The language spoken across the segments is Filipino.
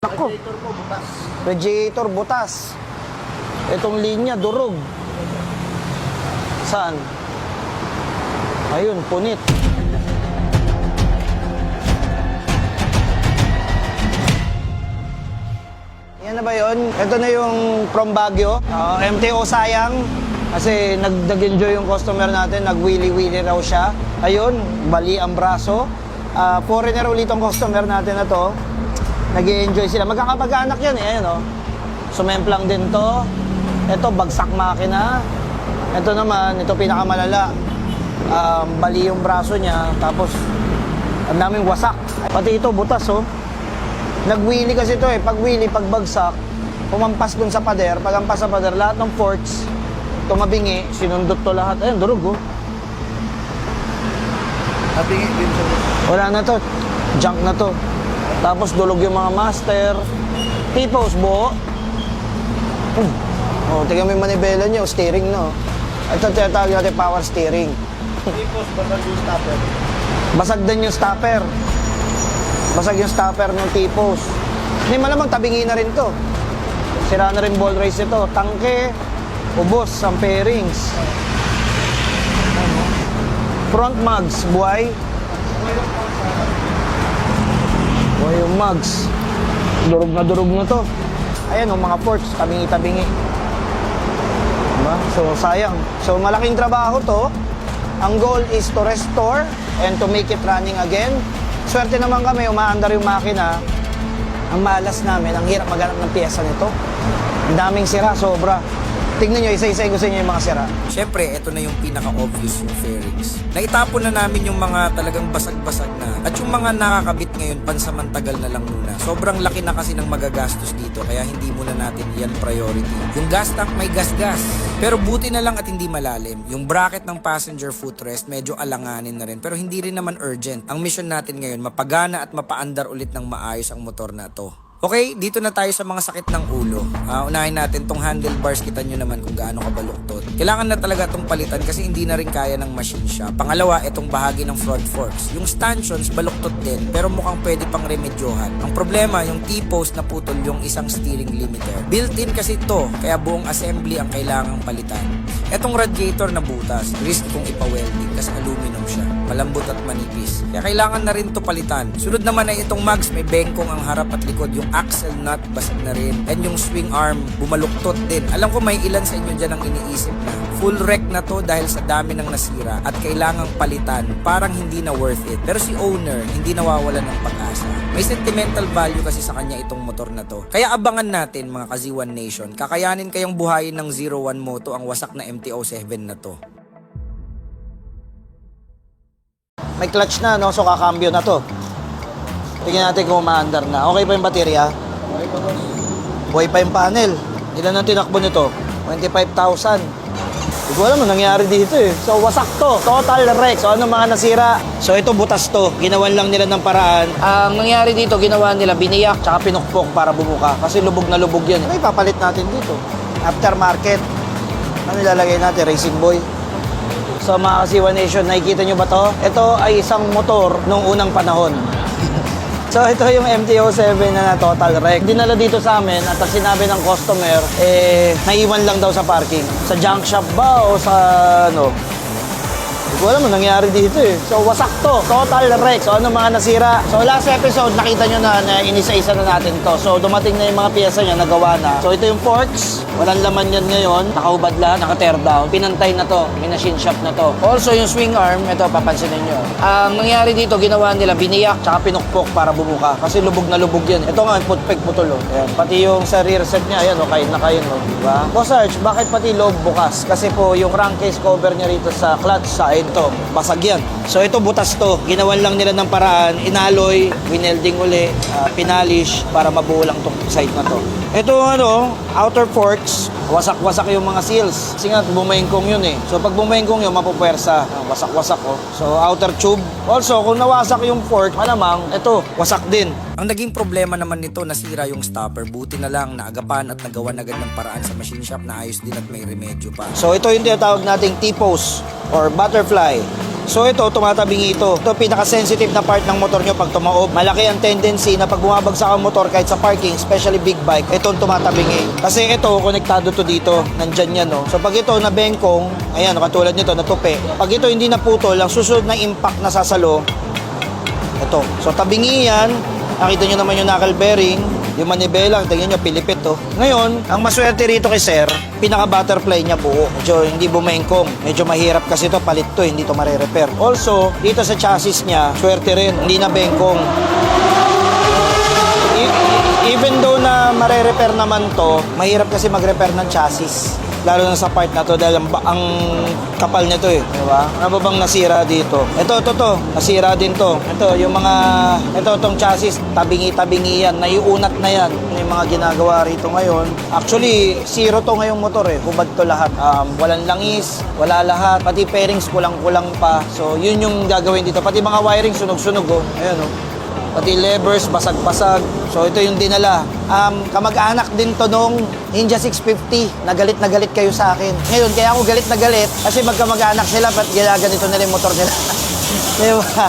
Ako. Radiator po bukas. Radiator butas. Itong linya durog. Saan? Ayun, punit. Yan na ba yun? Ito na yung from Baguio. MTO sayang. Kasi nag-enjoy yung customer natin. Nag-wheelie-wheelie raw siya. Ayun, bali ang braso. Foreigner ulit ang customer natin na to. Nag-enjoy sila. Magkakapag-anak yan eh. Ayun, oh. Sumemplang din to. Ito, bagsak makina. Ito naman, ito pinakamalala. Bali yung braso niya. Tapos, ang daming wasak. Pati ito, butas, oh. Nag-wheelie kasi ito eh. Pag wheelie, pag bagsak, pumampas dun sa pader. Pag ampas sa pader, lahat ng forks, tumabingi, sinundot to lahat. Ayun, durog, oh. Nabingi din siya. Wala na to. Junk na to. Tapos dulog yung mga master. T-post, buo. Oh, tingnan mo yung manibela niya, steering, no? Ito tinatawag natin power steering. Tapos basag yung stopper. Basag din yung stopper. Basag yung stopper ng T-post. Hindi malamang tabingi na rin to. Sira na rin ball race ito. Tangke, ubos, ang pairings. Front mags, buhay. Buhay yung mags. Durog na to. Ayan, yung mga forks, tabingi-tabingi. Diba? So, sayang. So, malaking trabaho to. Ang goal is to restore and to make it running again. Swerte naman kami, umaandar yung makina. Ang malas namin, ang hirap maghanap ng piyesa nito. Ang daming sira, sobra. Tignan nyo, isa-isa ko sa inyo yung mga sira. Siyempre, ito na yung pinaka-obvious yung fairings. Naitapon na namin yung mga talagang basag-basag na. At yung mga nakakabit ngayon, pansamantagal na lang muna. Sobrang laki na kasi ng magagastos dito, kaya hindi muna natin yan priority. Yung gas tank may gas-gas. Pero buti na lang at hindi malalim. Yung bracket ng passenger footrest, medyo alanganin na rin. Pero hindi rin naman urgent. Ang mission natin ngayon, mapagana at mapaandar ulit ng maayos ang motor na to. Okay, dito na tayo sa mga sakit ng ulo. Unahin natin tong handlebars, kita nyo naman kung gaano kabaluktot. Kailangan na talaga tong palitan kasi hindi na rin kaya ng machine shop. Pangalawa, itong bahagi ng front forks. Yung stanchions, baluktot din, pero mukhang pwede pang remedyohan. Ang problema, yung T-post na putol yung isang steering limiter. Built-in kasi to, kaya buong assembly ang kailangang palitan. Etong radiator na butas, risk kong ipa-welding kasi aluminum siya. Malambot at manipis. Kaya kailangan na rin to palitan. Sunod naman ay itong mags, may bengkong ang harap at likod. Yung axle nut, basag na rin. And yung swing arm, bumaluktot din. Alam ko may ilan sa inyo dyan ang iniisip na full wreck na to dahil sa dami ng nasira at kailangang palitan. Parang hindi na worth it. Pero si owner, hindi nawawalan ng pag-asa. May sentimental value kasi sa kanya itong motor na to. Kaya abangan natin mga Kaziwan Nation. Kakayanin kayong buhayin ng 01 Moto ang wasak na MT-07 na to. May clutch na, no? So, kakambyo na to. Tingnan natin kung umaandar na. Okay pa yung baterya? Okay pa boss. Buhay pa yung panel. Ilan ang tinakbo nito? 25,000. Hindi ko alam ang nangyari dito eh. So, wasak to. Total wreck. So, ano mga nasira? So, ito butas to. Ginawan lang nila ng paraan. Ang nangyari dito, ginawa nila biniyak tsaka pinukpok para bumuka. Kasi lubog na lubog yan. Ano ipapalit natin dito? Aftermarket. Ano nilalagay natin? Racing Boy. So, mga Kaziwan Nation, nakikita nyo ba to? Ito ay isang motor nung unang panahon. So ito yung MT-07 na total wreck. Dinala dito sa amin at ang sinabi ng customer, naiwan lang daw sa parking. Sa junk shop ba o sa ano? Hindi ko alam ang nangyari dito eh. So wasak to, total wreck. So ano mga nasira? So last episode nakita nyo na inisa-isa na natin to. So dumating na yung mga piyesa niya, nagawa na. So ito yung forks, walang laman yan ngayon. Nakaubad lang, naka-tear down. Pinantay na to, minachine shop na to. Also yung swing arm, ito papansinin nyo. Ang nangyari dito, ginawa nila biniyak tsaka pinukpok para bumuka. Kasi lubog na lubog yan. Ito nga, putpek putol oh. Ayan. Pati yung sa rear set niya, ayan oh, kain na kain oh. Diba? Boss Sarge, bakit pati loob bukas? Kasi po yung crankcase cover niya rito sa clutch side to, basag yan. So ito butas to. Ginawan lang nila ng paraan, inaloy, winelding uli, pinalish para mabuo lang tong side na to. Ito ano, outer forks, wasak-wasak yung mga seals. Kasi nga bumengkong yun eh. So pag bumengkong yun, mapupwersa. Wasak-wasak oh. So outer tube. Also, kung nawasak yung fork, malamang, ito, wasak din. Ang naging problema naman nito, nasira yung stopper. Buti na lang, naagapan at nagawan agad ng paraan sa machine shop na ayos din at may remedyo pa. So ito yung tinatawag nating T-post or butterfly. So ito, tumatabingi ito. Ito, pinaka-sensitive na part ng motor nyo pag tumaob. Malaki ang tendency na pag bumabagsak ang motor kahit sa parking, especially big bike, ito ang tumatabingi. Kasi ito, konektado to dito. Nandyan yan, no? So pag ito nabengkong, ayan, katulad nito, natupi. Pag ito hindi naputol, ang susunod na impact na sasalo, ito. So tabingi yan. Nakita nyo naman yung knuckle bearing. Yung manibela, tingnan nyo, pilipit to. Ngayon, ang maswerte rito kay Sir, pinaka-butterfly niya buo. Medyo hindi bumengkong. Medyo mahirap kasi to, palit to, hindi to mare-repair. Also, dito sa chassis niya, swerte rin, hindi na bengkong. Even though na mare-repair naman to, mahirap kasi mag-repair ng chassis. Lalo na sa part na to dahil ang kapal nito eh. Diba? Ano ba bang nasira dito? Ito. Nasira din to. Ito, yung mga, itong chassis, tabingi-tabingi yan. Naiunat na yan. Yung mga ginagawa rito ngayon. Actually, zero to ngayong motor eh. Hubad to lahat. Walang langis, wala lahat. Pati pairings, kulang-kulang pa. So, yun yung gagawin dito. Pati mga wiring, sunog-sunog oh. Ayan oh. Pati levers, basag-basag. So, ito yung dinala. Kamag-anak din to nung Ninja 650. Nagalit na galit kayo sa akin. Ngayon, kaya ako galit na galit kasi magkamag-anak sila ba't ginaganito nila yung motor nila. Diba?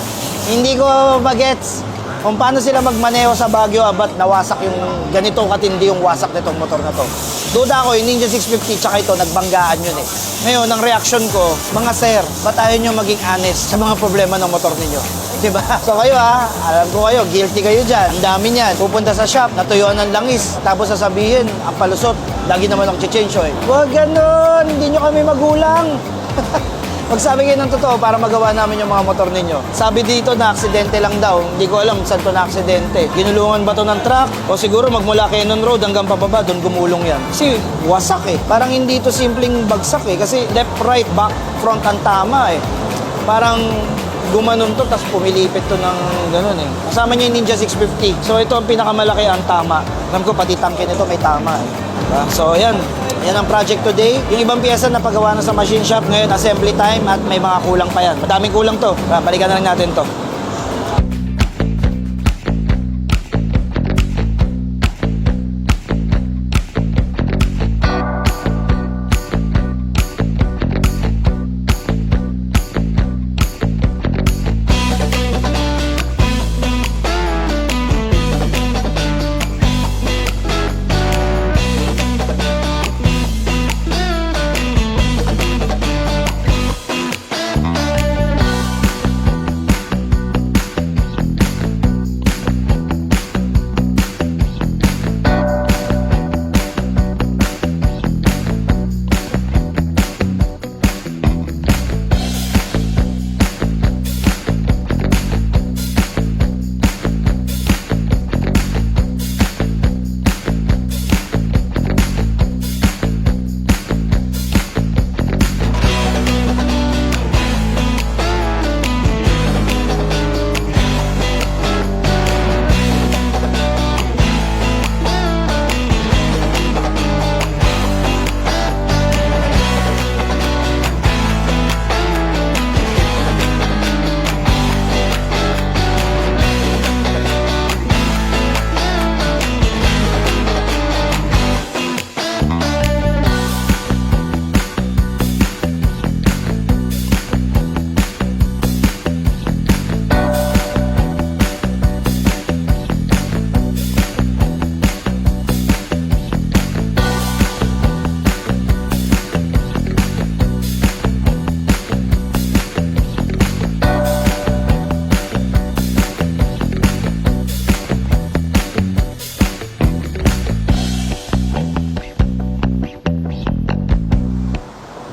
Hindi ko magets kung paano sila magmaneho sa Baguio abat nawasak yung ganito katindi yung wasak nitong motor na to. Duda ko, yung Ninja 650 tsaka ito, nagbanggaan yun eh. Ngayon, ang reaction ko, mga sir, ba't ayaw nyo maging honest sa mga problema ng motor ninyo? Diba? So kayo alam ko kayo, guilty kayo dyan. Ang dami niyan. Pupunta sa shop, natuyuan ng langis. Tapos sasabihin, ang palusot, lagi naman ang chichencho eh. Huwag ganun, hindi nyo kami magulang. Magsabi kayo ng totoo para magawa namin yung mga motor ninyo. Sabi dito na aksidente lang daw. Hindi ko alam saan to na aksidente. Ginulungan ba to ng truck? O siguro magmula Cannon Road hanggang pababa, doon gumulong yan. Kasi wasak eh. Parang hindi to simpleng bagsak eh. Kasi left, right, back, front ang tama eh. Parang gumanon to, tapos pumilipit to ng gano'n eh. Kasama niya yung Ninja 650. So ito ang pinakamalaki, ang tama. Alam ko pati tangke nito may tama eh. Diba? So yan. Yan ang project today. Yung ibang piyesa na pagawa na sa machine shop ngayon, assembly time at may mga kulang pa yan. Madaming kulang to. Balikan na lang natin to.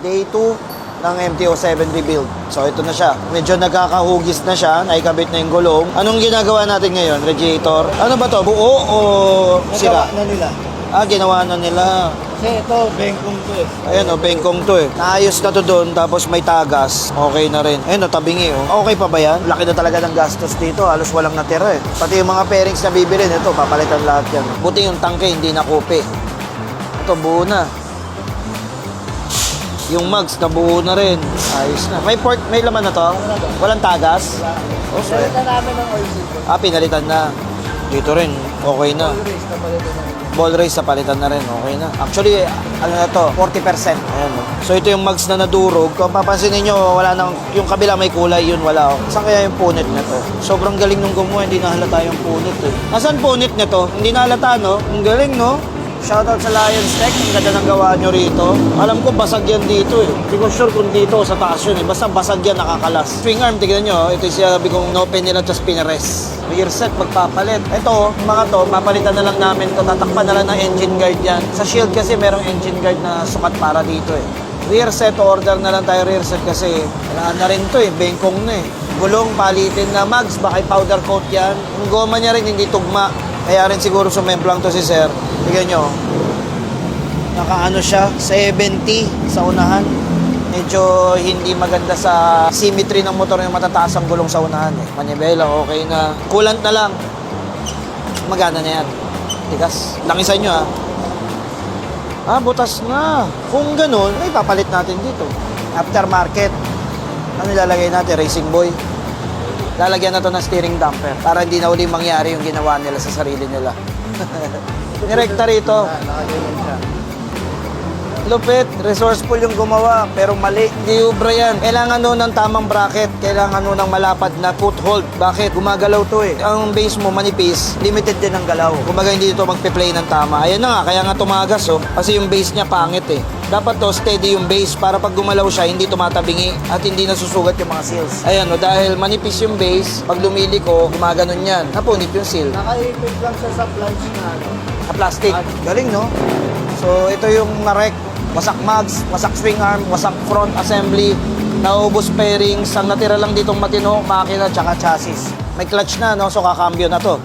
Day 2 ng MT-07 rebuild. So ito na siya. Medyo nagkakahugis na siya, naikabit na yung gulong. Anong ginagawa natin ngayon? Radiator? Ano ba to? Buo o sira? Nagawa na nila. Ginawa na nila. Kasi ito, bengkong to eh. Ayan o, bengkong to eh. Naayos na to doon, tapos may tagas. Okay na rin. Ayan o, tabingi o. Okay pa ba yan? Laki na talaga ng gastos dito. Halos walang natira eh. Pati yung mga pairings na bibili nito, papalitan lahat yan. Buti yung tangke, hindi nakupi. Ito, buo na. Yung mugs, nabuo na rin. Ayos na. May laman na to? Walang tagas? Oh, Pinalitan namin ng oil seal. pinalitan na. Dito rin. Okay na. Race na pala ito na. Ball race sa palitan na rin, okay na. Actually, ano na to, 40%. Ayan, no? So ito yung mags na nadurog. Kung papansin niyo wala nang, yung kabila may kulay, yun wala. Oh. Saan kaya yung punit na to? Sobrang galing nung gumawa, hindi nahalata yung punit eh. Nasaan punit na to? Hindi nahalata, no? Ang galing, no? Shoutout sa Lions Tech, ang ganda ng gawa nyo rito. Alam ko, basag yan dito eh. Hindi ko sure kung dito sa taas yun eh. Basta basag yan, nakakalas. Swing arm, tignan nyo. Ito yung sinabi kong no pen nila, just pinares. Rear set, magpapalit. Ito, mga to, papalitan na lang namin to. Tatakpan na lang ng engine guard yan. Sa Shield kasi, merong engine guard na sukat para dito eh. Rear set, order na lang tayo rear set kasi wala na rin to eh. Bengkong na eh. Gulong, palitin na mags, baka powder coat yan. Yung goma niya rin, hindi tugma. Kaya rin siguro sumemplang to si Sir. Tignan nyo. Nakaano siya, 70 sa unahan. Medyo hindi maganda sa symmetry ng motor yung matataas ang gulong sa unahan eh. Manibela, okay na. Coolant na lang. Magana na yan. Tigas. Langisan nyo ah. Butas na. Kung ganun, ay papalit natin dito. Aftermarket. Ano ilalagay natin? Racing Boy. Lalagyan na to ng steering damper para hindi na uli mangyari yung ginawa nila sa sarili nila. Nirekta rito. Nakaganyan siya. Lupit, resourceful yung gumawa, pero mali. Hindi ubra yan. Kailangan nun ng tamang bracket. Kailangan nun ng malapad na foothold. Bakit? Gumagalaw to eh. Ang base mo manipis, limited din ang galaw. Kumbaga hindi ito magpe-play ng tama. Ayan na nga, kaya nga tumagas oh. Kasi yung base niya pangit eh. Dapat to steady yung base para pag gumalaw siya, hindi tumatabingi at hindi nasusugat yung mga seals. Ayan o, dahil manipis yung base, pag lumiliko, gumaganon yan. Napunit yung seal. Nakaipit lang siya sa flange na ano. Sa plastic. Galing, no? So, ito yung narek. Wasak mags, wasak swing arm, wasak front assembly, naubos pairings. Ang natira lang ditong matino, makina, tsaka chassis. May clutch na, no? So, kakambyo na to.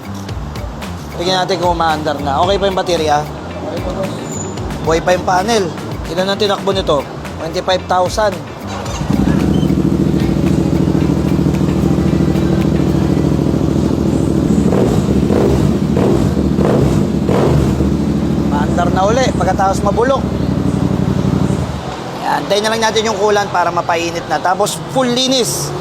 Tingnan natin kung umaandar na. Okay pa yung baterya? Okay po, boss. Buhay pa yung panel. Ilan ang tinakbo nito? 25,000. Maandar na uli pagkatapos mabulok. Yan, antayin na lang natin yung coolant para mapainit na. Tapos full linis.